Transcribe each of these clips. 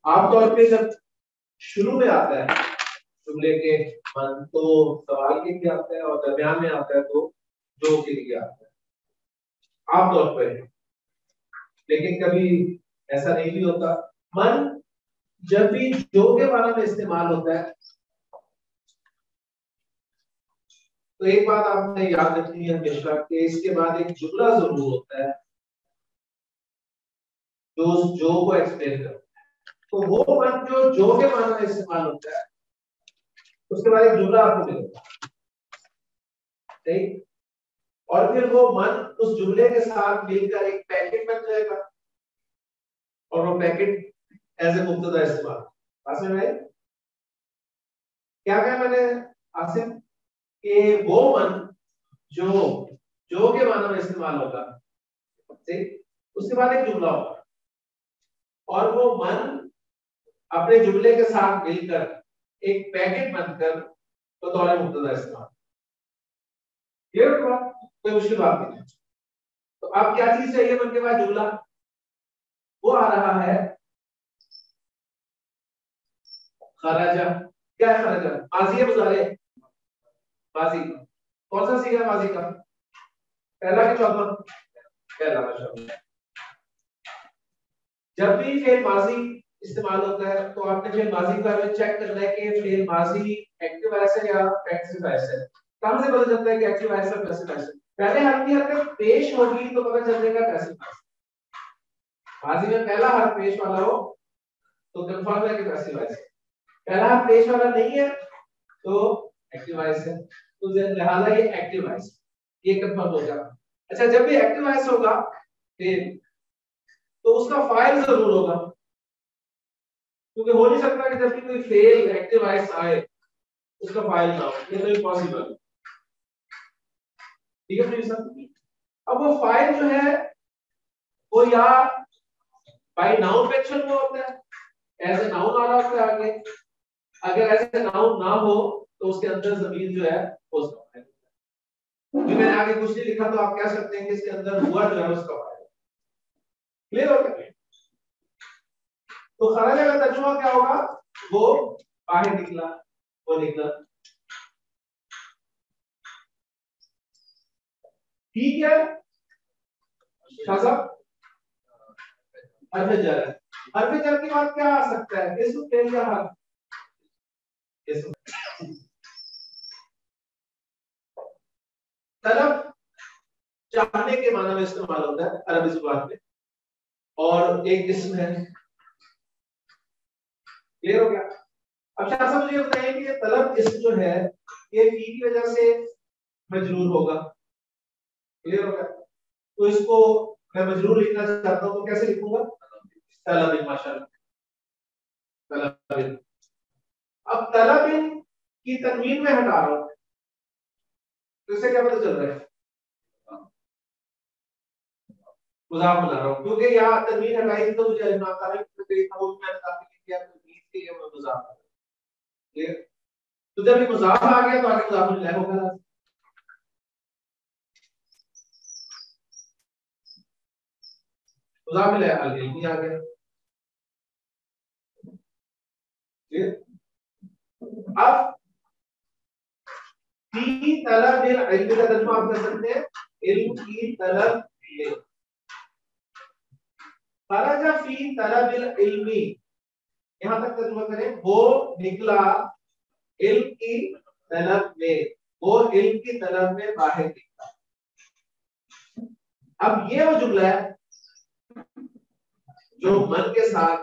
आमतौर पे जब शुरू में आता है जुमले के मन तो सवाल के लिए आता है और दरमियान में आता है तो जो के लिए आता है आमतौर पर। लेकिन कभी ऐसा नहीं भी होता। मन जब भी जो के माना में इस्तेमाल होता है तो एक बात आपने याद रखनी है हमेशा कि इसके बाद एक जुमला जरूर होता है जो को एक्सप्लेन करता है। तो वो मन जो के माना में इस्तेमाल होता है उसके बाद एक जुमला आपको मिलेगा, ठीक। और फिर वो मन उस जुमले के साथ मिलकर एक पैकेट बन जाएगा और वो पैकेट एज ए मुब्तदा इस्तेमाल। आसिम भाई क्या कहा मैंने आसिम कि वो मन जो के माना में इस्तेमाल होगा, ठीक। उसके बाद एक जुमला होगा और वो मन अपने जुमले के साथ मिलकर एक पैकेट बनकर तो तौर मुब्तदा इस्तेमाल। क्लियर हुआ? कोई मुश्किल बात नहीं। तो अब क्या चीज चाहिए मन के बाद जुमला, वो आ रहा है खराजा। क्या है खराजा? माजी है मुजारे? माजी। कौन सा सीगा माजी का? पहला कि चौथा? पहला। माशाअल्लाह। जब भी फेल माजी इस्तेमाल होता है तो आपने फेल माजी का चेक करना है कि फेल माजी एक्टिव वॉइस है या पैसिव वॉइस है। कहां से पता चलता है कि एक्टिव वॉइस है पैसिव वॉइस है? पहले हर्फ की हरकत पेश होगी तो पता चलेगा पैसिव वॉइस। माजी में पहला हर्फ पेश वाला हो तो कंफर्म है कि पैसिव वॉइस है। पहला हर्फ पेश वाला नहीं है तो एक्टिव वॉइस है। तो लिहाजा ये एक्टिव वॉइस, ये कंफर्म हो गया। अच्छा, जब भी एक्टिव वॉइस होगा फिर तो उसका फाइल जरूर होगा, क्योंकि हो नहीं सकता कि जब भी कोई फेल एक्टिव वॉइस आए उसका फाइल ना हो, ये तो इम्पॉसिबल है। ठीक है फ्रेंड्स? अब वो फाइल जो है वो या बाय नाउन मेंशन हुआ होता है, एज ए नाउन आ रहा होता है आगे। अगर ऐसे नाउन ना हो तो उसके अंदर जमीर जो है उसका फाइल। क्योंकि मैंने आगे कुछ नहीं लिखा तो आप कह सकते हैं कि इसके अंदर हुआ जो है उसका फाइल। क्लियर हो गया? तो खराजा का तर्जुमा क्या होगा? वो बाहर निकला, वो निकला। ठीक है साहब। हरफ जर है, हरफ जर के बाद क्या आ सकता है? इसम फेल या हर्फ? इसम। तलब चाहने के माना में इस्तेमाल होता है अरबी जुबान में, और एक इसम है। क्लियर हो गया? अब शाह साहब मुझे बताइए कि ये तलब इसम जो है ये फी की वजह से मजरूर होगा। क्लियर हो गया? तो इसको मैं मजरूर लिखना चाहता हूं तो कैसे लिखूंगा? तलब माशाअल्लाह, तलब। अब तलब की तनवीन में हटा रहा हूं तो इससे क्या पता चल रहा है? मुजाफ बना रहा हूं, क्योंकि यहाँ तनवीन हटाई तो मुझे अलिफ लाम तारीफ वो मैंने काफी लिख दिया तनवीन के लिए मैं मुजाफ। क्लियर? तो जब ये मुजाफ आ गया तो आगे मुजाफ इलैह होगा। मुजाफ इलैह अल-इल्मी आ गया। क्लियर? अब फी तलब इल्म का तर्जुमा आप कर सकते हैं इल्म की तलब में। खराजा फी तलब इल्मी, यहां तक तर्जुमा करें, वो निकला इल्म की तलब में, वो इल्म की तलब में बाहर निकला। अब ये वो जुमला है जो मन के साथ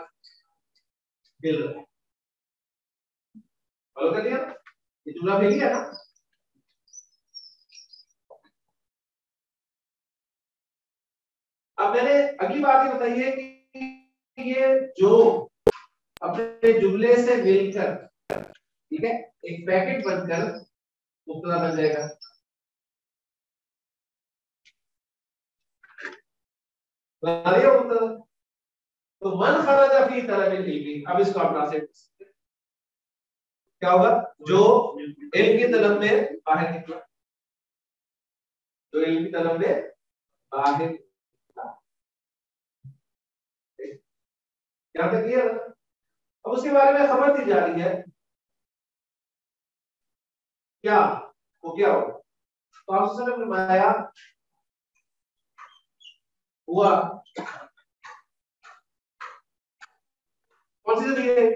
मिल रहा है। फॉलो कर लिया? ये जुमला मिल गया ना? अब मैंने अगली बात ये बताई है कि ये जो अपने जुमले से मिलकर, ठीक है, एक पैकेट बनकर मुब्तदा बन जाएगा। तो मन खराजा फी तलब इल्मी, अब इसको आप ट्रांसलेट क्या होगा? जो इल्म की तलब में बाहर निकला, जो इल्म की तलब में बाहर निकला। क्या तक क्लियर है? अब उसके बारे में खबर दी जा रही है, क्या वो क्या हो, तो आप ने फरमाया हुआ कौन सी जमीन है,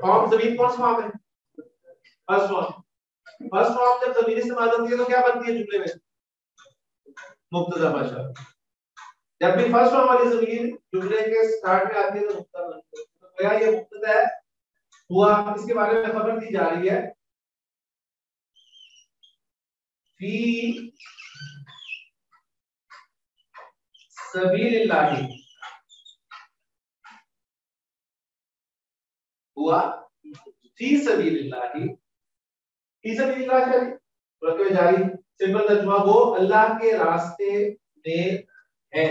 फॉर्म जमीन कौन सा फॉर्म है, फर्स्ट फॉर्म। फर्स्ट फॉर्म जब जमीन इस्तेमाल होती है तो क्या बनती है जुमले में, मुब्तदा। माशाअल्लाह, जब भी फर्स्ट फॉर्म वाली जमीन जुमले के स्टार्ट में आती है तो मुब्तदा बनती है। तो क्या ये मुब्तदा है हुआ, इसके बारे में खबर दी जा रही है, फी सबीलिल्लाह हुआ, फी सबीलिल्लाह, फी सबीलिल्लाह जारी, सिंपल तर्जुमा वो अल्लाह के रास्ते में है,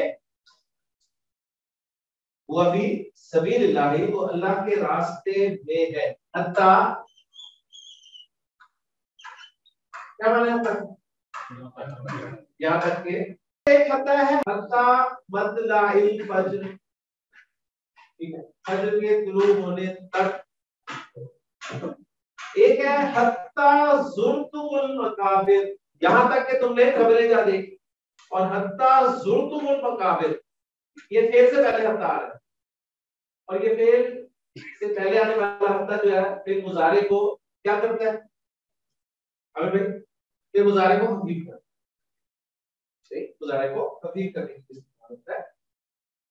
हुआ फी सबीलिल्लाह वो अल्लाह के रास्ते में है, हत्ता क्या माने है, यहाँ तक के एक हत्ता है, हत्ता मतलाइल फज्र, ठीक है, फज्र के तुलू होने तक। एक है हत्ता जुर्तुमुल मकाबिर, यहाँ तक कि तुमने कब्रें जा देखी, और हत्ता जुर्तुमुल मकाबिर ये फेल से पहले हत्ता आ रहा है, और ये फेल से पहले आने वाला हत्ता जो है फिर मुजारे को क्या करता है, अगर भाई फिर मुजारे को खफीफ करता है, मुजारे को खफीफ करने की इस्तेमाल होता है।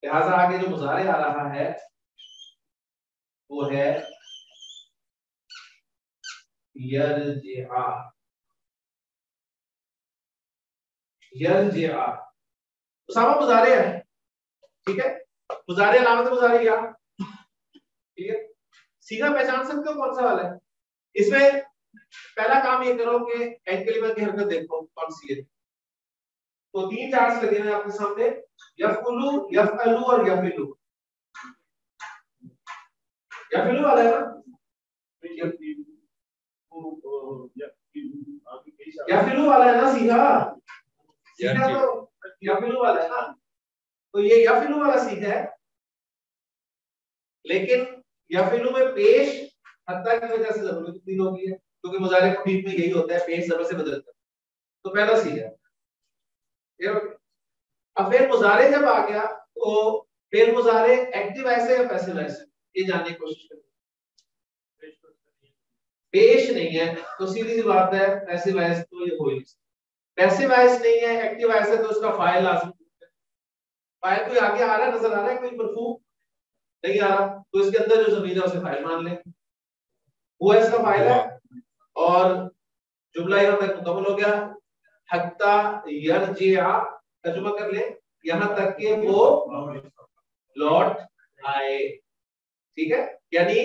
लिहाजा आगे जो मुजारे आ रहा है वो है यरजिआ, यरजिआ उसामा मुजारे है, ठीक है, मुजारे अलामत मुजारे या, ठीक है, सीधा पहचान सकते हो कौन सा वाला है। इसमें पहला काम ये करो कि एन कलिमा की हरकत देखो कौन सी है, तो तीन चार्ट्स लगे हैं आपके सामने, यफउलु, यफअलु और यफिलु। यफिलु वाला है ना, यफिलु वाला है ना, सीधा सीधा तो यफिलु वाला है ना, तो ये यफिलु वाला सीधा है, लेकिन यफिलु में पेश हत्ता की वजह से जरूरत तब्दील होगी है, क्योंकि मुजारे खफीफ में यही होता है, पेश जबर से बदलता है, तो पहला सीधा है। अब फिर मुजारे जब आ गया तो फिर मुजारे एक्टिव ऐसे या पैसिव ऐसे, ये जानने की कोशिश करें। पेश नहीं है तो सीधी सी बात है पैसिव वॉइस तो ये हो ही नहीं सकता, पैसिव वॉइस नहीं है एक्टिव वॉइस है तो उसका फाइल लाजमी, फाइल कोई आगे आ रहा है, नजर आ रहा है, कोई मरफू नहीं आ रहा, तो इसके अंदर जो ज़मीर है उसे फाइल मान लें, वो इसका फाइल है, और जुमला यहाँ तक मुकम्मल हो गया, हत्ता यरजिआ, तर्जुमा कर ले, यहाँ तक कि वो लौट आए, ठीक है, यानी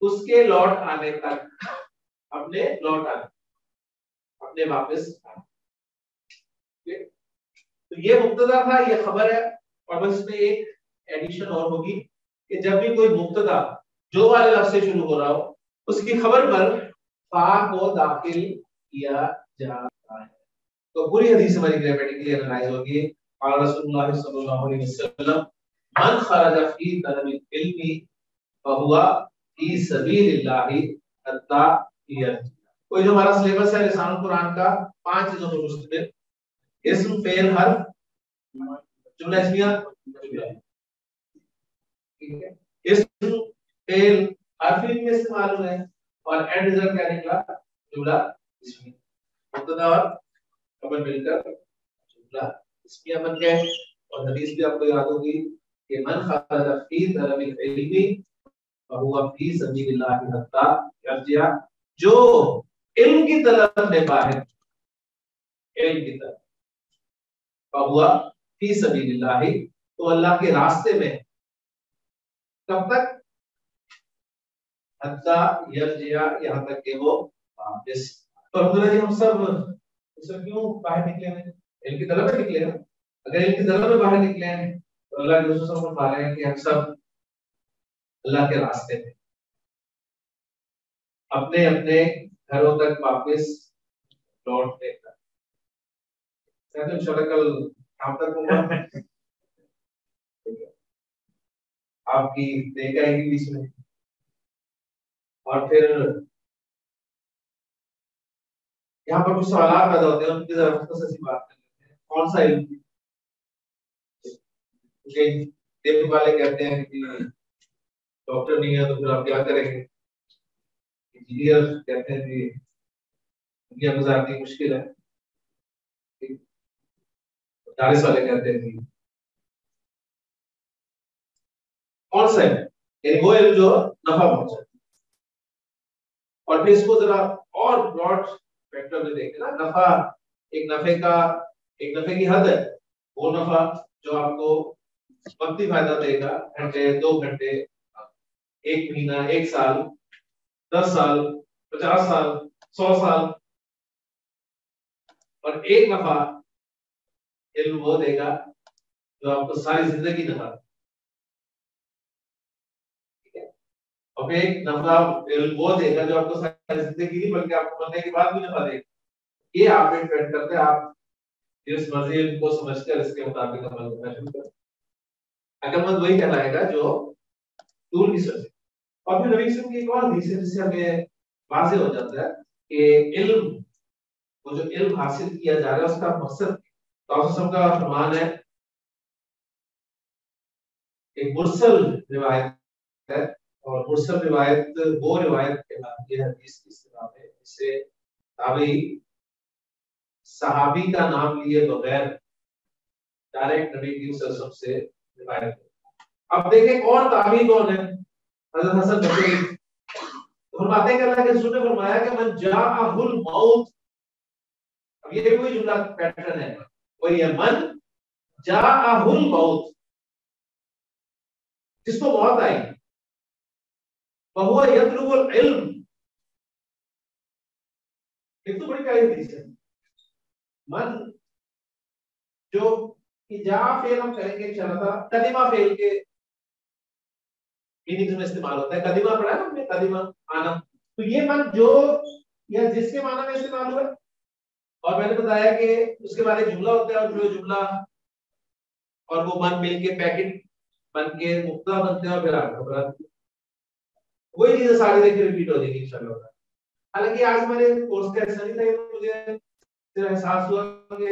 उसके लौट आने तक, अपने लौट आने, अपने वापस आने, तो ये मुब्तदा था, ये खबर है, और बस इसमें एक एडिशन और होगी कि जब भी कोई मुब्तदा जो वाले लफ्ज से शुरू हो रहा हो उसकी खबर पर फा को दाखिल किया जाता है, तो पूरी हदीस हमारी ग्रामेटिकली एनालाइज होगी। और रसूलुल्लाह सल्लल्लाहु अलैहि वसल्लम मन खरज फी तलबिल इल्मी फहुवा फी सबीलिल्लाहि हत्ता यरजी। कोई जो हमारा सिलेबस है लिसानुल कुरान का 5 चीजों पर मुश्तमिल, इस्म, फेल, हर्फ, जुमला इस्मिया, ठीक है, इस्म, फेल, हर्फ में इस्तेमाल हुए हैं, और एंड रिजल्ट क्या निकला, जुमला इस्मिया, मुब्तदा और खबर मिलकर जुमला इस्मिया बन गए। और हदीस भी आपको याद होगी कि मन खरज फी तलबिल इल्मी फहुवा फी सबीलिल्लाहि हत्ता यरजिआ, जो इल्म की तलब में बाहर, इल्म की तरफ, फहुवा फी सबीलिल्लाहि तो अल्लाह के रास्ते में, कब तक, हत्ता यरजिआ यहाँ तक कि वो वापस। तो अब्दुल्ला जी हम सब क्यों बाहर निकले हैं, इल्म की तलब में निकले हैं, अगर इल्म की तलब में बाहर निकले हैं तो अल्लाह के रसूल सल्लल्लाहु अलैहि वसल्लम बता रहे हैं कि हम सब अल्लाह के रास्ते में अपने अपने घरों तक वापस लौटने का, शायद इंशाल्लाह कल शाम तक होगा। आपकी ब्रेक आएगी बीच में, और फिर यहाँ पर कुछ सवाल पैदा होते हैं, उनकी जरा मुख्तसर सी बात कर लेते हैं। कौन सा इल्म, देखने वाले कहते हैं कि डॉक्टर नहीं है तो फिर आप क्या करेंगे, इंजीनियर कहते हैं कि दुनिया गुजारनी मुश्किल है, दारिस वाले कहते हैं कि कौन सा है, यानी वो इल्म जो नफा पहुंचाए। और फिर इसको जरा और ब्रॉड स्पेक्ट्रम में देखें ना, नफा एक नफे की हद है, वो नफा जो आपको वक्ती फायदा देगा, घंटे 2 घंटे, 1 महीना, 1 साल, 10 साल, 50 साल, 100 साल। और एक नफा इल्म वो देगा जो आपको सारी जिंदगी नफा, और फिर एक नफा इल्म वो देगा जो आपको सारी जिंदगी नहीं बल्कि आपको मरने के बाद भी नफा देगा। ये आप पे डिपेंड करते हैं, आप जिस मर्जी इल्म को समझकर इसके मुताबिक अमल करना शुरू करें। अकलमंद वही कहलाएगा जो दूर की सोचे। और फिर नबी की एक और हदीस है जिससे हमें वाज़ेह हो जाता है कि इल्म, वो जो इल्म हासिल किया जा रहा है उसका मकसद, तो का फरमान है, एक मुरसल रिवायत है, और मुरसल रिवायत वो रिवायत कहलाती है हदीस की इस्तिलाह में जिसे ताबी सहाबी का नाम लिए बगैर डायरेक्ट नबी की वसल्लम से रिवायत। अब देखें और ताबी कौन है, हज़रत हसन बसरी फरमाते हैं कि अल्लाह के रसूल ने फरमाया कि मन जाअहुल मौत। अब ये कोई जुमला पैटर्न है, वही है मन जाअहुल मौत, जिसको मौत आई, वहुवा यतलुबुल इल्म। एक तो बड़ी प्यारी हदीस है। मन जो कि जा फेल हम करेंगे इंशाअल्लाह, कदिमा फेल के मीनिंग में इस्तेमाल होता है। कदिमा पढ़ा है ना हमने, कदिमा आना, तो ये मन जो या जिसके माना में इस्तेमाल हुआ। और मैंने बताया कि उसके बाद एक जुमला होता है, और जो जुमला और वो मन मिलके पैकेट बन के मुक्ता बनते हैं, और फिर आगे खबर आती है। वही चीजें सारी देखिए रिपीट हो जाएगी इंशाल्लाह। हालांकि आज हमारे कोर्स का ऐसा नहीं था, तो मुझे फिर एहसास हुआ कि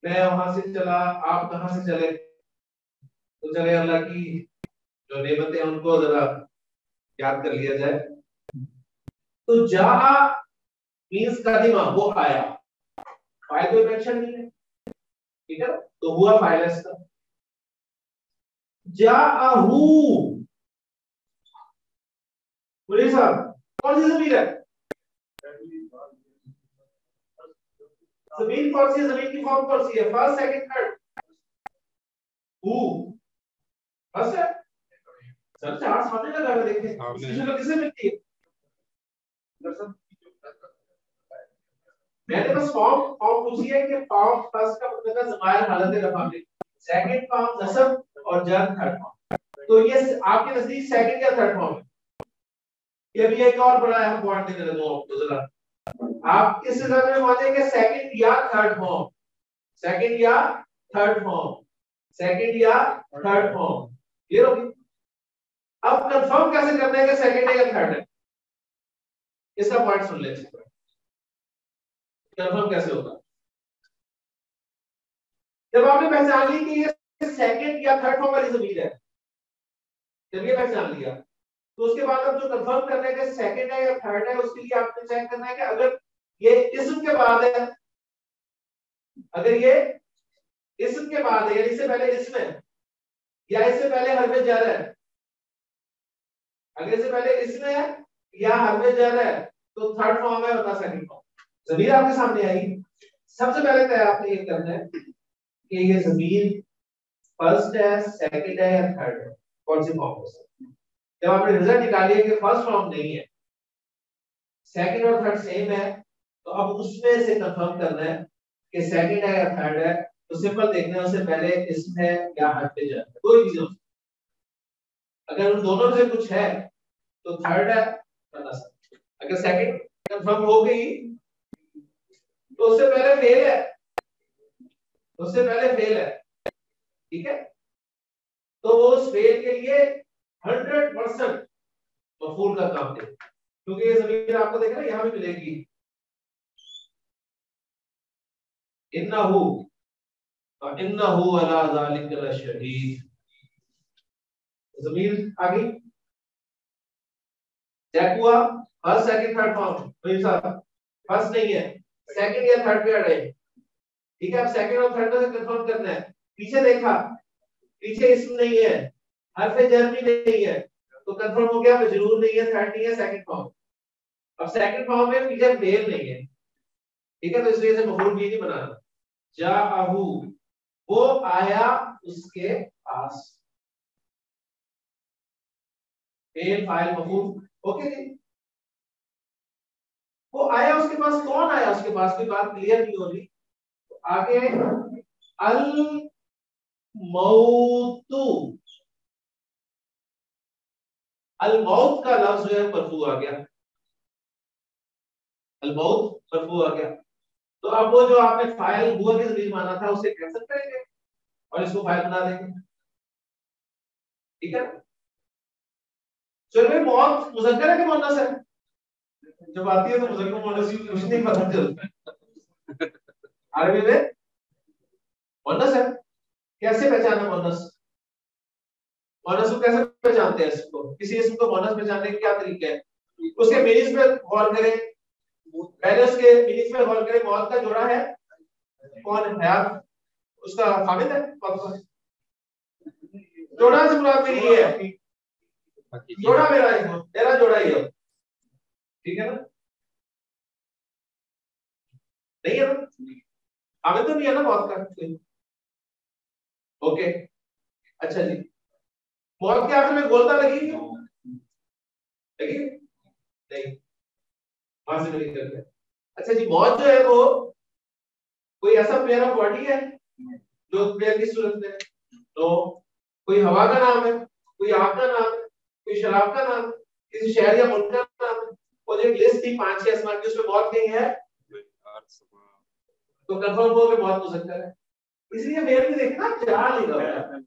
मैं वहां से चला, आप कहां से चले, तो चले अल्लाह की जो नेमतें हैं उनको जरा याद कर लिया जाए। तो जा मींस कदिमा, वो आया, फाइल कोई मेंशन नहीं है, ठीक है, तो हुआ फाइल है इसका। जाहू, बोलिए साहब, कौन सी जमीन है, जमीन कौन सी है, जमीन की फॉर्म कौन सी है, first second third, who first है। सर चार सामने लगा है, देखें इसमें किसे मिलती है, मैंने बस फॉर्म फॉर्म पूछी है कि फॉर्म फर्स्ट का मतलब है ज़मायर हालत रफा में, सेकंड फॉर्म नसब और जर थर्ड फॉर्म। तो ये आपके नजदीक सेकंड या थर्ड फॉर्म है। ये भी एक और बड़ा अहम पॉइंट देने लगा हूं आपको जरा, आप इस नजर में माने कि सेकंड या थर्ड फॉर्म, सेकंड या थर्ड फॉर्म, सेकंड या थर्ड फॉर्म, क्लियर होगी। अब कंफर्म कैसे करना है कि सेकंड है या थर्ड है, इसका पॉइंट सुन ले, कंफर्म कैसे होगा। जब आपने पहचान ली कि ये सेकंड या थर्ड फॉर्म वाली जमीन है, जब ये पहचान लिया, तो उसके बाद अब जो कंफर्म करना है कि सेकंड है या थर्ड है, उसके लिए आपने चेक करना है कि अगर ये इस्म के बाद है, अगर ये इस्म के बाद है, यानी इससे पहले इस्म है या इससे पहले हरफ जर है, अगर इससे पहले इस्म है या हरफ जर है तो थर्ड फॉर्म है, होता सेकंड फॉर्म। जमीन आपके सामने आई, सबसे पहले तय आपने ये करना है कि ये जमीन फर्स्ट है, सेकंड है या थर्ड है, कौन सी फॉर्म है। जब आपने रिजल्ट निकालिए कि फर्स्ट फॉर्म नहीं है, सेकंड और थर्ड सेम है, तो अब उसमें से कंफर्म करना है कि सेकंड है या थर्ड है। तो सिंपल देखना है उससे पहले इसम है या हरफ जर है, दो ही चीजें। अगर उन दोनों से कुछ है तो थर्ड है, अगर सेकंड कंफर्म हो गई तो उससे पहले फेल है, उससे पहले फेल है, ठीक है। तो वो उस फेल के लिए 100% मफूल का काम दे, क्योंकि ये जमीर आपको देखा ना यहां भी मिलेगी इन्नहु इन्नहु अला ज़ालिका लशहीद। जमीर आ गई, चेक हुआ फर्स्ट सेकंड थर्ड फॉर्म मेरे साथ, फर्स्ट नहीं है सेकंड या थर्ड पे आ रहे, ठीक है। अब सेकंड और थर्ड से कंफर्म करना है। पीछे देखा, पीछे इसम नहीं है, हरफ जर भी नहीं है, तो कंफर्म हो गया मजरूर नहीं है, थर्ड नहीं है, सेकंड फॉर्म। अब सेकंड फॉर्म में पीछे फेल नहीं है, ठीक है, तो इसलिए इसे मफूल भी नहीं बनाना। जाअहू वो आया उसके पास, फेल फाइल मफूल, ओके जी। वो आया उसके पास, कौन आया उसके पास, कोई बात क्लियर नहीं हो रही। तो आगे अल मौतू, अल मौत का लफ्ज जो है मरफू आ गया, अल मौत मरफू आ गया। तो अब वो जो आपने फाइल हुआ की जमीर माना था उसे कैंसिल करेंगे और इसको फाइल बना देंगे, ठीक है। चलिए मौत मुज़क्कर है कि मुअन्नस है, जब आती है तो मुज़क्कर मुअन्नस कुछ नहीं पता चलता। अरबी में मुअन्नस है, कैसे पहचाना मुअन्नस, मुअन्नस को कैसे पहचानते हैं, इसको किसी इसम को मुअन्नस पहचानने के क्या तरीके हैं। उसके मीनिंग्स पे गौर करें, पहले उसके मीनिंग्स पे गौर करें। मौत का जोड़ा है कौन है, आप उसका खामिद है कौन, जोड़ा से मुराद मेरी ये है, जोड़ा मेरा है, तेरा जोड़ा ही है, ठीक है ना, नहीं है ना, खामिद तो नहीं है ना मौत का, ओके। अच्छा जी, मौत के आखिर में गोलता लगी लगी नहीं, वहां से नहीं करते। अच्छा जी, मौत जो है वो कोई ऐसा पेयर ऑफ बॉडी है जो पेयर की सूरत में, तो कोई हवा का नाम है, कोई आग का नाम है, कोई शराब का नाम है, किसी शहर या मुल्क का नाम है, और एक लिस्ट थी 5-6 असमा की, उसमें मौत नहीं है, तो कंफर्म हो कि मौत हो सकता है। इसलिए मेरे भी देखना जा लिखा है,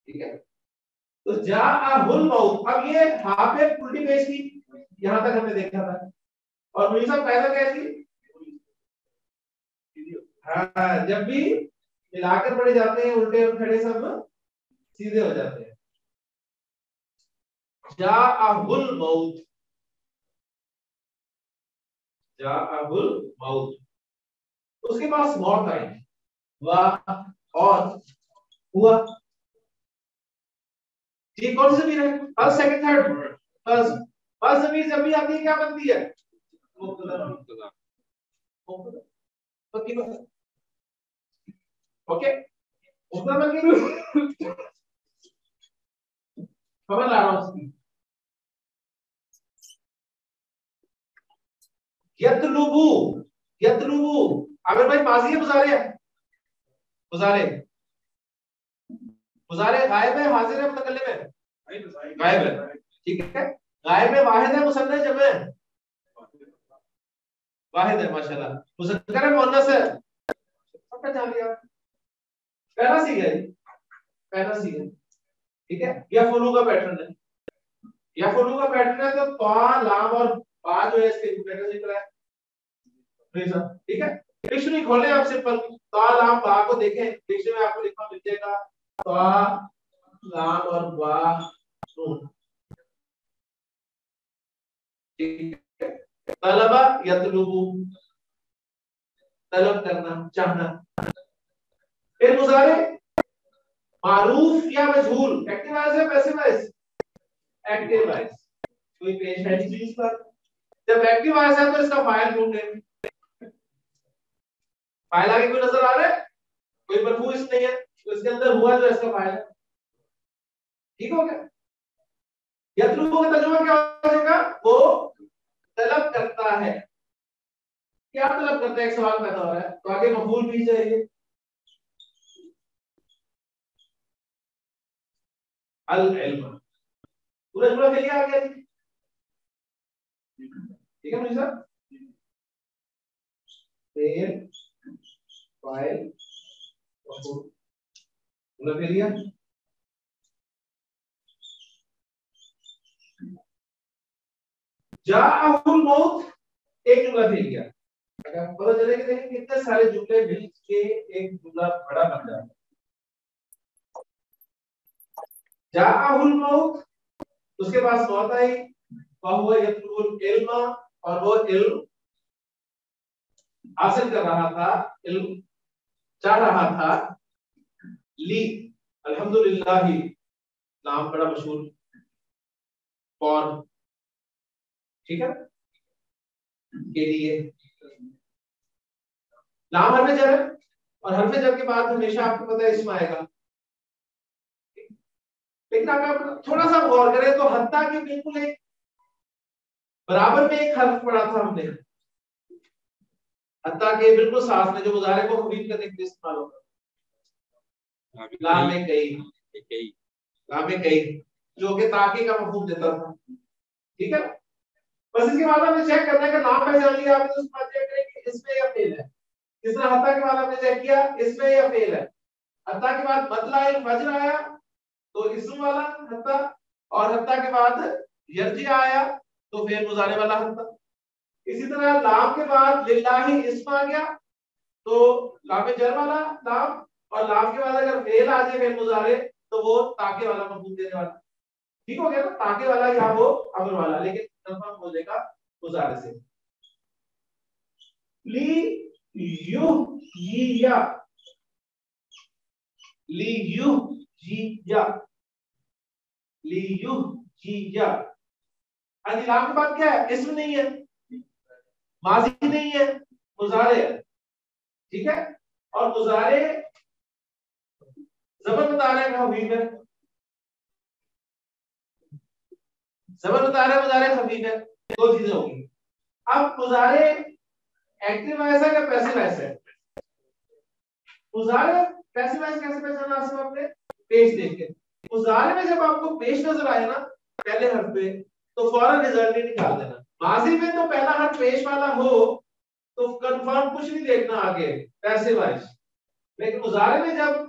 ठीक है। तो जाअहुल मौत, अब ये हा पे उल्टी पेश की, यहां तक हमने देखा था, और मुझे साहब कायदा क्या थी, हाँ जब भी मिलाकर पड़े जाते हैं उल्टे और खड़े सब सीधे हो जाते हैं। जाअहुल मौत, जाअहुल मौत, उसके पास मौत आई, वाह, और हुआ, ये कौन सी जमीर है, first second third, first, first जमीर जब भी आती है क्या बनती है, मुब्तदा, पक्की बात, ओके, मुब्तदा बन गई, खबर ला रहा हूं उसकी। यतलुबु, यतलुबु, आमिर भाई माजी है मुजारे है, मुजारे, मुजारे गायब है हाजिर है मुतकल्लिम है, गायब है, ठीक है। गायब में वाहिद है मुसन्ना जमे है, वाहिद है माशाल्लाह, मुज़क्कर है मुअन्नस है, सबका जान लिया, पहला सी है, पहला सी है, ठीक है। या फुलू का पैटर्न है, या फुलू का पैटर्न है, तो पा लाम और बा जो है इसके पैटर्न दिख रहा है, ठीक है। डिक्शनरी खोलें आप, सिंपल ता लाम बा को देखें, डिक्शनरी में आपको लिखा मिल जाएगा ता लाम और बा नून, ठीक है। तलबा यतलुबु, तलब करना, चाहना। फिर मुजारे मारूफ या मजहूल, एक्टिव वॉइस है पैसिव वॉइस, एक्टिव वॉइस, कोई पेश है चीज पर, जब एक्टिव वॉइस है तो इसका फाइल ढूंढें, फाइल आगे कोई नजर आ रहा है, कोई मरफू इस नहीं है, तो इसके अंदर हुआ जो इसका फाइल है, ठीक हो गया। यतलुबु का तर्जुमा क्या हो जाएगा, वो तलब करता है, क्या तलब करता है, एक सवाल पैदा हो रहा है, तो आगे मफूल भी चाहिए, अल इल्म, पूरा जुमला क्लियर आ गया, ठीक है मुझे सर, फेल फाइल मफूल, फेलिया। जाअहुल मौत एक जुमला फेलिया। अगर पता चले कि देखिए कितने सारे जुमले मिल के एक जुमला बड़ा बन जाता है। जाअहुल मौत, उसके पास मौत आई, वहुवा यतलुल इल्मा, और वो इल्म हासिल कर रहा था, इल्म चाह रहा था। ली अल्हम्दुलिल्लाह, नाम बड़ा मशहूर फॉर, ठीक है, के लिए नाम हरफ जर है, और हरफ जर के बाद हमेशा आपको पता है इसमें आएगा। लेकिन अगर आप थोड़ा सा गौर करें तो हत्ता के बिल्कुल एक बराबर में एक हर्फ पढ़ा था हमने, हत्ता के बिल्कुल साथ में, जो मुजारे को हवील करने के लिए इस्तेमाल होता है। लाम में कई, लाम में कई, जो कि ताकि का मफहूम देता था, ठीक है। बस इसके बाद हमें चेक करना है कि नाम पहचान लिया आपने, उसके बाद चेक करें कि इसमें या फेल है। इस तरह हत्ता के बाद आपने चेक किया इसमें या फेल है। हत्ता के बाद मतला फजर आया तो इसम वाला हत्ता, और हत्ता के बाद यरजी आया तो फिर मुजारे वाला हत्ता। इसी तरह लाम के बाद लिल्लाही इस्म आ गया तो लाम जर वाला लाम, और लाम के बाद अगर फेल आ जाए फेल मुजारे तो वो ताके वाला मफहूम देने वाला। ठीक हो गया ना, ताके वाला या वो अमर वाला, लेकिन कंफर्म हो जाएगा मुजारे से। ली यू या, ली यू या, ली यू या। हाँ जी, लाम के बाद क्या है? इसम नहीं है, माजी नहीं है, मुजारे है, ठीक है। और मुजारे जबर बता रहे हैं खफीफ है, जबर बता रहे हैं मुजारे खफीफ है, दो चीजें होगी। अब मुजारे एक्टिव वॉइस है या पैसिव वॉइस है? मुजारे पैसिव वॉइस कैसे पहचाना आसिफ आपने? पेश देख के। मुजारे में जब आपको पेश नजर आए ना पहले हर्फ पे, तो फौरन रिजल्ट निकाल देना। माजी में तो पहला हर्फ पेश वाला हो तो कंफर्म कुछ नहीं देखना आगे, पैसिव वॉइस। लेकिन मुजारे में जब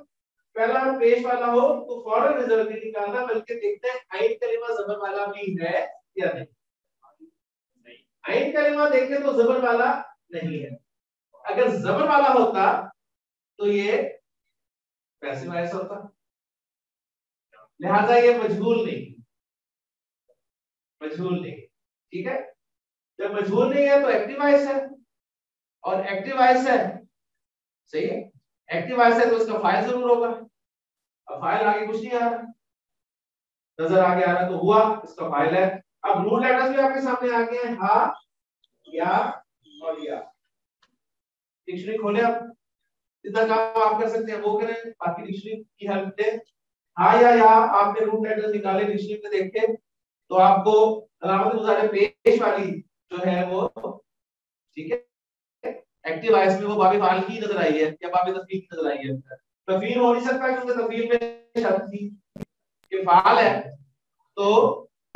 पहला हर्फ पेश वाला हो तो फौरन रिजल्ट नहीं निकालना, बल्कि देखते हैं आइन कलिमा जबर वाला भी है या नहीं। आइन कलिमा देखें तो जबर वाला नहीं है। अगर जबर वाला होता तो ये पैसिव वॉइस होता, लिहाजा ये मजबूर नहीं, मजबूर नहीं, ठीक है। जब मजबूर नहीं है तो एक्टिव वॉइस है, और एक्टिव वॉइस है, सही है, एक्टिव वॉइस है तो उसका फाइल जरूर होगा। अब फाइल आगे कुछ नहीं आ रहा, नजर आगे आ रहा तो हुआ इसका फाइल है। अब रूट लेटर्स भी आपके सामने आ गए हैं, हा, या और या। डिक्शनरी खोले, आप जितना काम आप कर सकते हैं वो करें, बाकी डिक्शनरी की हेल्प लें। हा या आपने रूट लेटर्स निकाले डिक्शनरी में देखे तो आपको अलामत मुजारे पेश वाली जो है वो, ठीक है, एक्टिव वॉइस में वो बाबे फाल की नजर आई है या बाबे तफील की नजर आई है। तफील हो नहीं सकता क्योंकि तफील में शर्त थी कि फाल है, तो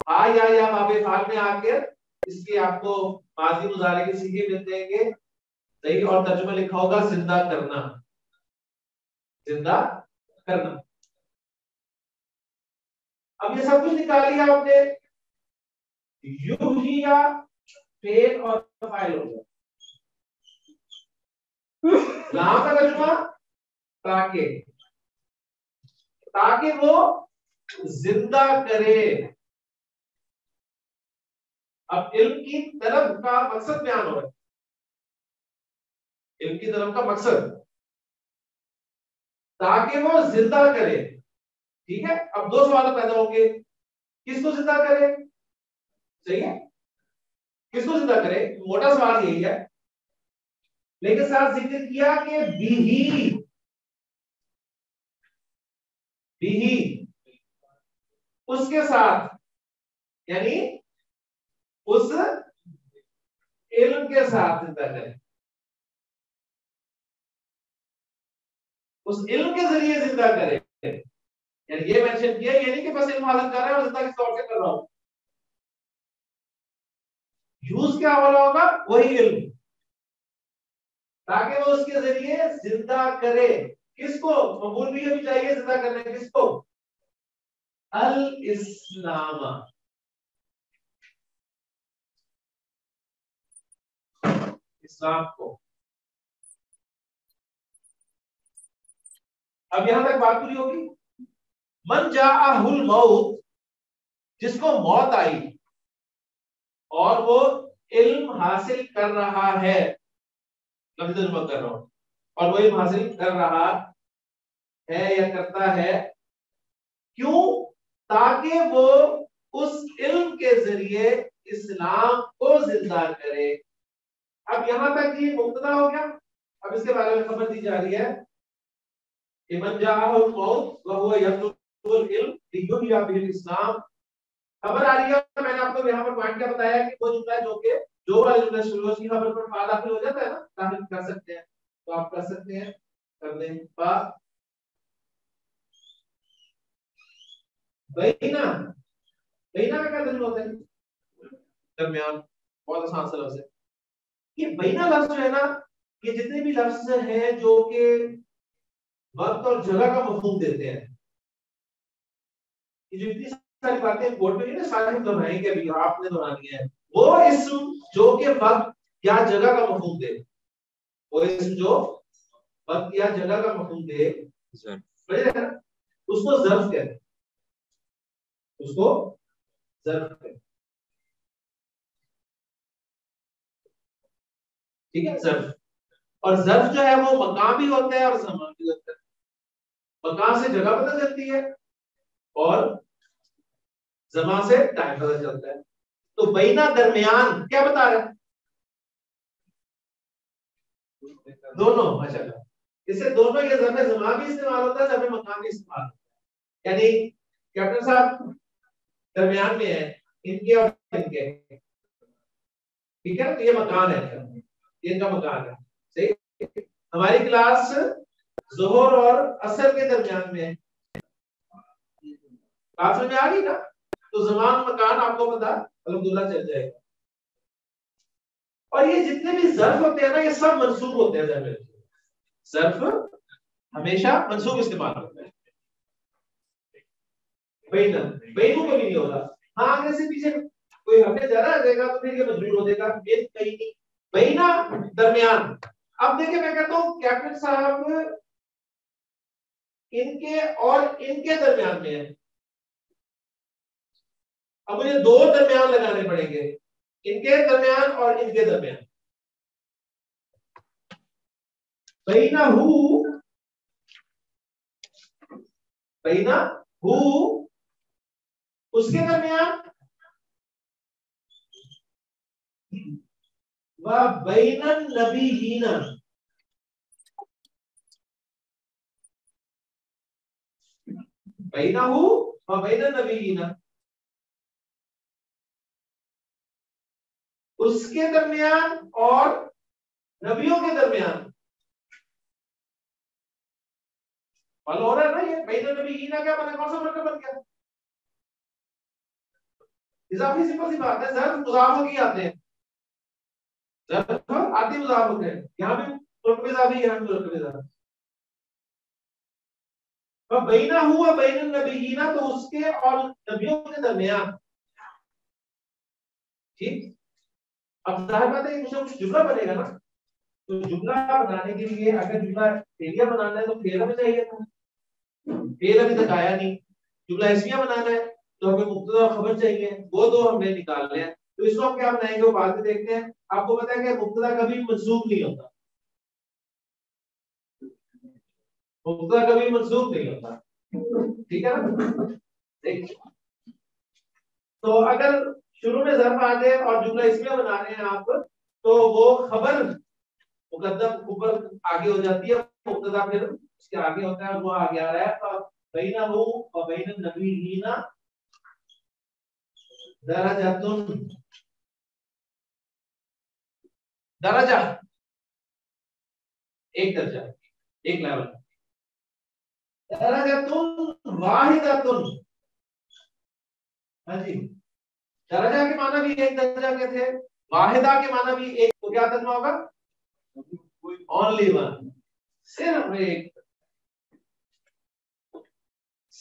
हा या बाबे फाल में आकर इसके आपको माजी मुजारे के सीगे मिल जाएंगे, सही। और तर्जुमा लिखा होगा जिंदा करना, जिंदा करना। अब ये सब कुछ निकाल लिया आपने, यू ही या फेल और फाइल हो गया। लाम का तर्जुमा ताकि, ताकि वो जिंदा करे। अब इल्म की तलब का मकसद बयान हो रहा है, इल्म की तलब का मकसद ताकि वो जिंदा करे, ठीक है। अब दो सवाल पैदा होंगे, किसको जिंदा करे, सही है, किसको जिंदा करे, मोटा सवाल यही है। लेकिन साथ जिक्र किया कि बिही उसके साथ, यानी उस इल्म के साथ जिंदा करे, उस इल्म के जरिए जिंदा करे। यानी ये मेंशन किया, ये नहीं कि बस इल्म हासिल कर रहा है और जिंदा किस तौर से कर रहा हूं। यूज क्या हो रहा होगा, वही इल्म, ताकि वो उसके जरिए जिंदा करे। किसको मफूल भी अभी चाहिए जिदा करने, किसको? अल इस्लामा, इस्लाम को। अब यहां तक बात पूरी होगी। मन जाअहुल मौत, जिसको मौत आई और वो इल्म हासिल कर रहा है, लफ्ज़ तर्जुमा कर रहा हूं, और वो इल्म हासिल कर रहा है या करता है, क्यों? ताकि वो उस इल्म के जरिए इस्लाम को जिंदा करे। अब यहां तक ये मुब्तदा हो गया। अब इसके बारे में खबर दी जा रही है, मन जाअहुल मौत व हुवा यत्लुबुल इल्म लियुहय्या बिल इस्लाम। खबर आ रही है। मैंने आपको यहाँ पर पॉइंट क्या बताया कि वो जुमला जो कि जो वाला जुमला शुरू हो, उसकी खबर पर फा दाखिल हो जाता है ना, दाखिल कर सकते हैं, तो आप कर सकते हैं, कर दें फा बैना। बैना में क्या दलील होता है? दरमियान। बहुत आसान सा लफ्ज है ये बैना लफ्ज जो है ना, ये जितने भी लफ्ज हैं जो कि वक्त और जगह का मफहूम देते हैं, ये जो इतनी सारी बातें बोर्ड पे नहीं ना सारे हम दोहराएंगे, अभी आपने दोहरानी है, वो इस्म जो कि वक्त या जगह का मफहूम दे, वो इस्म जो वक्त या जगह का मफहूम दे, उसको ज़र्फ कहते हैं, उसको ज़र्फ कहते हैं। ठीक है, ज़र्फ। और ज़र्फ जो है वो मकान भी होता है और ज़मान भी होता है। मकान से जगह पता चलती है और ज़मान से टाइम पता चलता है। तो बैना दरमियान क्या बता रहा है? दोनों, माशाल्लाह। इससे दोनों ये ज़र्फ ज़मान भी इस्तेमाल होता है, ज़र्फ मकान भी इस्तेमाल होता है। यानी कैप्टन साहब दरमियान में है इनके और इनके, ठीक है, तो ये मकान है, ये इनका मकान है। सही। हमारी क्लास ज़ोहर और असर के दरमियान में है। बात समझ में आ गई ना? तो ज़मान मकान आपको पता अल्हम्दुलिल्लाह चल जाएगा। और ये जितने भी ज़र्फ होते हैं ना, ये सब मंसूब होते हैं। ज़र्फ हमेशा मंसूब इस्तेमाल होता है। बैना बैनू कभी नहीं होगा। हाँ, आगे से पीछे कोई हमें ज्यादा आ जाएगा तो फिर ये मजबूर हो जाएगा, ये कहीं नहीं। बैना दरमियान। अब देखिए मैं कहता हूँ कैप्टन साहब इनके और इनके दरमियान में है। अब मुझे दो दरमियान लगाने पड़ेंगे, इनके दरमियान और इनके दरमियान। बैना हु, बैना हु, उसके दरमियान, व बैनन नबीयीना, बैना हु व बैनन नबीयीना, उसके दरमियान और नबियों के दरमियान। मालूम हो रहा है ना, ये बैनन नबीयीना क्या बना, कौन सा मरकब बन गया? इजाफी सिंपल सी बात है, ज़र्फ मुज़ाफ होके आते हैं, ज़र्फ आदि मुज़ाफ होते हैं। यहाँ भी मुरकब इजाफी, यहाँ भी मुरकब इजाफी। तो बैना हुआ बैनन नबीयीना, तो उसके और नबियों के दरमियान। ठीक। अब जाहिर बात है कि कुछ जुमला बनेगा ना, तो जुमला बनाने के लिए अगर जुमला फेलिया बनाना है तो फेल हमें चाहिए था, फेल अभी तक आया नहीं। जुमला इसमिया बनाना है तो हमें मुब्तदा और खबर चाहिए, वो दो हमने निकालने हैं। तो इसको हम क्या बनाएंगे वो बाद में देखते हैं। आपको पता है कि मुब्तदा कभी मंसूब नहीं होता, मुब्तदा कभी मंसूब नहीं होता, ठीक है ना? देखिए, तो अगर शुरू में ज़र्फ आ जाए और जुमला इसमिया बना रहे हैं आप, तो वो खबर मुकद्दम ऊपर आगे हो जाती है, मुब्तदा फिर उसके आगे होता है और वो आगे आ रहा है। तो बैनहु व बैनन नबीयीना दरजतुन, दरजा एक दर्जा, एक लेवल। दरजतुन वाहिदतुन, हाँ जी, दरजा के माना भी एक दर्जा के थे, वाहिदा के माना भी एक, तो क्या तर्जुमा होगा? ओनली वन, सिर्फ एक।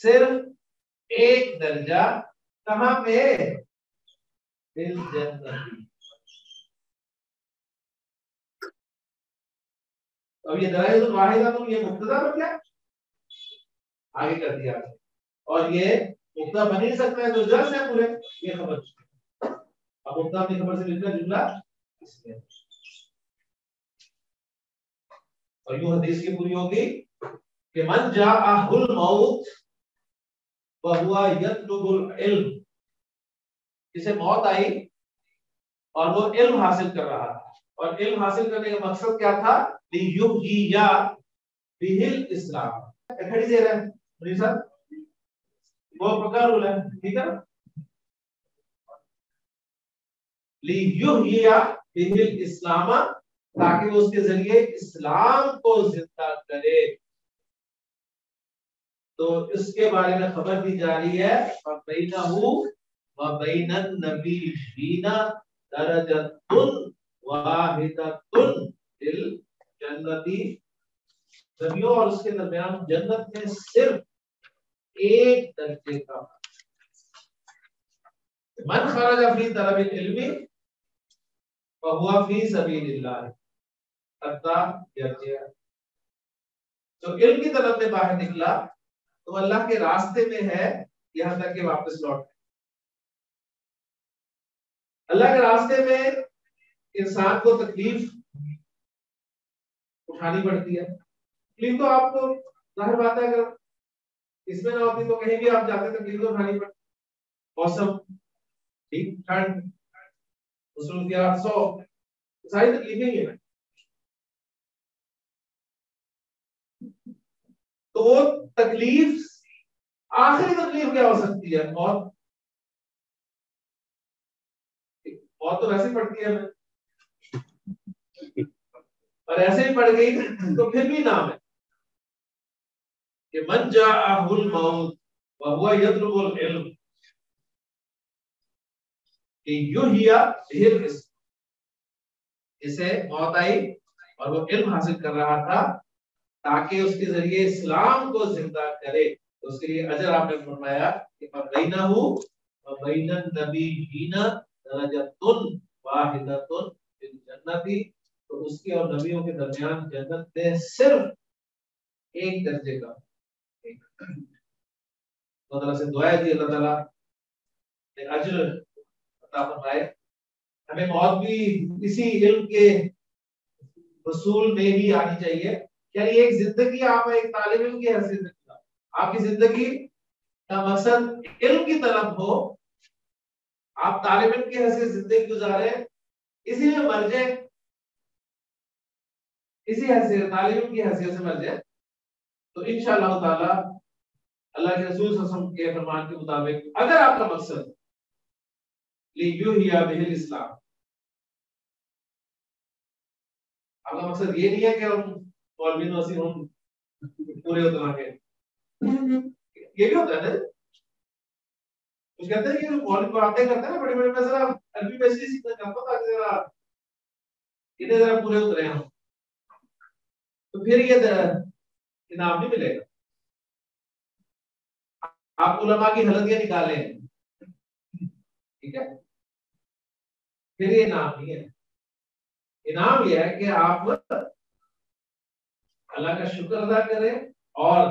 सिर्फ एक दर्जा, कहां पे? फिल जन्नती। अब ये दलाइल वाहिदा तो ये मुब्तदा बन गया, आगे कर दिया, और ये मुब्तदा बन ही सकता है, जो जर्स है पूरे, ये खबर। अब मुब्तदा की खबर से मिलकर जुमला इसमें, और यूं हदीस की पूरी होगी कि मन जाअहुल मौत व हुवा यतलुबुल इल्म, जिसे मौत आई और वो इल्म हासिल कर रहा था, और इल्म हासिल करने का मकसद क्या था? लियुहयिया बिहिल इस्लाम। खड़ी दे रहे हैं जी सर, वो पक्का रूल है, ठीक है ना? लियुहयिया बिहिल इस्लाम, ताकि वो उसके जरिए इस्लाम को जिंदा करे। तो इसके बारे में खबर दी जा रही है, बैनहु व बैनन नबिय्यीना दरजतुन वाहिदतुन फिल जन्नती, नबियों और उसके दरमियान जन्नत में सिर्फ एक दर्जे का। मन खरज फी तलबिल इल्मी व हुवा फी सबीलिल्लाह हत्ता यरजिअ, जो इल्म की तलब में बाहर निकला तो अल्लाह के रास्ते में है, यहां तक कि वापस लौट। अल्लाह के रास्ते में इंसान को तकलीफ उठानी पड़ती है। तकलीफ तो आपको जाहिर बात है, अगर इसमें ना होती तो कहीं भी आप जाते तकलीफ तो उठानी पड़ती। मौसम ठीक, ठंड, मसरूफियात, सारी तकलीफें ही है। तो वो तकलीफ, आखिरी तकलीफ क्या हो सकती है? मौत। मौत तो वैसे पड़ती है हमें, और ऐसे ही पड़ गई तो फिर भी नाम है कि मन जाअहुल मौत व हुवा यतलुबुल इल्म लियुहयिया बिहिल इस्लाम, इसे मौत आई और वो इल्म हासिल कर रहा था ताकि उसके जरिए इस्लाम को जिंदा करे। तो उसके लिए अजर आपने फरमाया कि बैनहु व बैनन नबिय्यीना दरजतुन वाहिदतुन फिल जन्नती, तो उसके और नबियों के दरमियान जन्नत में सिर्फ एक दर्जे का, एक। तो अल्लाह से दुआ है कि अल्लाह ताला ने अजर अता फरमाए। हमें मौत भी इसी इल्म के रसूल में ही आनी चाहिए। यानी एक जिंदगी आप एक तालिब इल्म की हैसियत से, आपकी जिंदगी का मकसद इल्म की तरफ हो, आप तालिब इल्म की हैसियत जिंदगी गुजारे, इसी में मर जाए, इसी हैसियत तालिब इल्म की हैसियत से मर जाए, तो इंशाअल्लाह ताला अल्लाह के रसूल सल्लल्लाहु अलैहि वसल्लम के फरमान के मुताबिक, अगर आपका मकसद लियुहयिया बिहिल इस्लाम, आपका मकसद ये नहीं है कि हम मौलवी नसीब हम पूरे उतना के, ये भी होता है ना, कुछ कहते हैं कि मौलवी बातें करते हैं ना बड़े बड़े, मैं जरा अरबी में से सीखना चाहता हूं ताकि जरा इन्हें जरा पूरे उतरे हम, तो फिर ये इनाम नहीं मिलेगा। आप उलमा की हलतियां निकालें, ठीक है, फिर ये इनाम नहीं है। इनाम यह है कि आप अल्लाह का शुक्र अदा करें और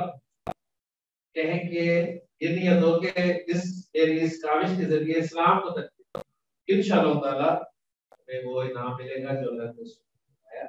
कहें कि ये नियत हो कि इस काविश के जरिए इस्लाम को तक इंशाअल्लाह ताला हमें वो इनाम मिलेगा जो अल्लाह ने सुनाया।